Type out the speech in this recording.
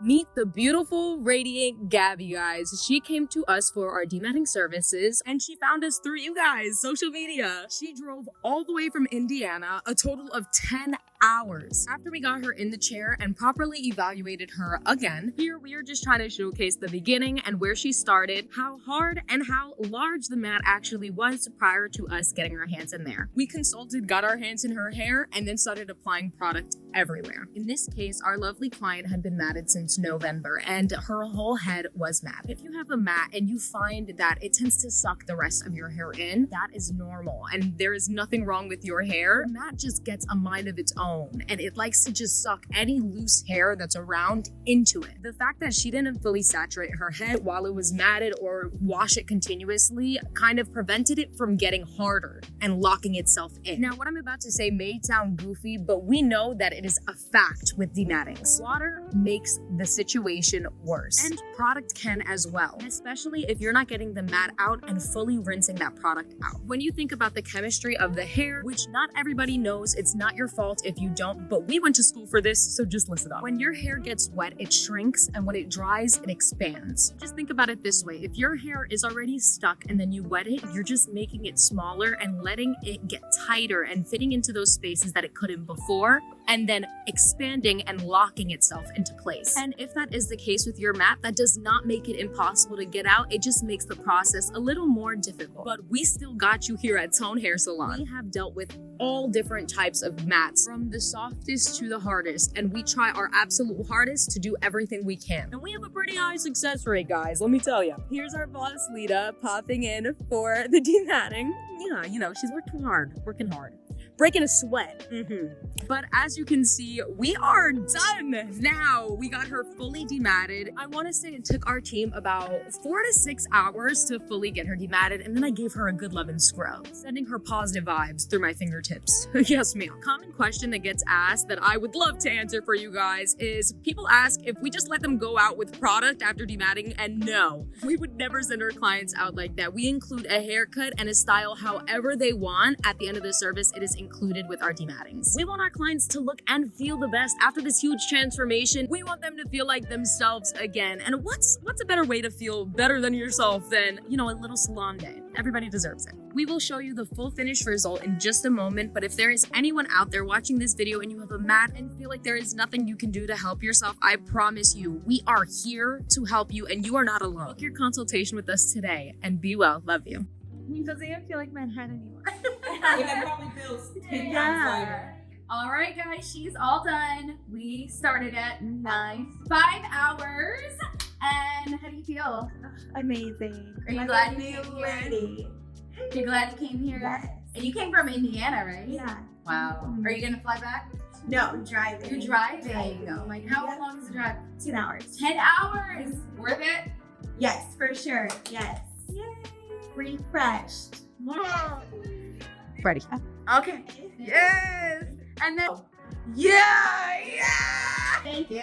Meet the beautiful, radiant Gabby, guys. She came to us for our dematting services, and she found us through you guys, social media. She drove all the way from Indiana, a total of 10 hours. After we got her in the chair and properly evaluated her again, here we are just trying to showcase the beginning and where she started, how hard and how large the mat actually was prior to us getting our hands in there. We consulted, got our hands in her hair, and then started applying product everywhere. In this case, our lovely client had been matted since November, and her whole head was mat. If you have a mat and you find that it tends to suck the rest of your hair in, that is normal, and there is nothing wrong with your hair. The mat just gets a mind of its own, and it likes to just suck any loose hair that's around into it. The fact that she didn't fully saturate her head while it was matted or wash it continuously kind of prevented it from getting harder and locking itself in. Now, what I'm about to say may sound goofy, but we know that it is a fact with demattings. Water makes the situation worse, and product can as well, especially if you're not getting the mat out and fully rinsing that product out. When you think about the chemistry of the hair, which not everybody knows, it's not your fault if you don't, but we went to school for this, so just listen up. When your hair gets wet, it shrinks, and when it dries, it expands. Just think about it this way. If your hair is already stuck and then you wet it, you're just making it smaller and letting it get tighter and fitting into those spaces that it couldn't before, and then expanding and locking itself into place. And if that is the case with your mat, that does not make it impossible to get out. It just makes the process a little more difficult. But we still got you here at Tone Hair Salon. We have dealt with all different types of mats, from the softest to the hardest, and we try our absolute hardest to do everything we can. And we have a pretty high success rate, guys, let me tell you. Here's our boss, Leda, popping in for the dematting. Yeah, you know, she's working hard, breaking a sweat. But as you can see, we are done now. We got her fully dematted. I want to say it took our team about 4 to 6 hours to fully get her dematted, and then I gave her a good loving scrub, sending her positive vibes through my fingertips. Yes, ma'am. Common question that gets asked that I would love to answer for you guys is, people ask if we just let them go out with product after dematting, and no, we would never send our clients out like that. We include a haircut and a style however they want. At the end of the service, it is included with our demattings. We want our clients to look and feel the best after this huge transformation. We want them to feel like themselves again. And what's a better way to feel better than yourself than, you know, a little salon day? Everybody deserves it. We will show you the full finished result in just a moment, but if there is anyone out there watching this video and you have a mat and feel like there is nothing you can do to help yourself, I promise you, we are here to help you, and you are not alone. Book your consultation with us today, and be well. Love you. He doesn't even feel like Manhattan anymore. It probably feels 10 times later. All right, guys, she's all done. We started at 5 hours. And how do you feel? Amazing. Are you glad you came here? Ready. You're glad you came here? Yes. And you came from Indiana, right? Yeah. Wow. Are you gonna fly back? No, I'm driving. You're driving. Oh my, how long is the drive? 10 hours. 10 hours. Worth it? Yes, for sure. Yes. Yay. Refreshed. Ready. Okay. Yes. And then. Yeah. Thank you.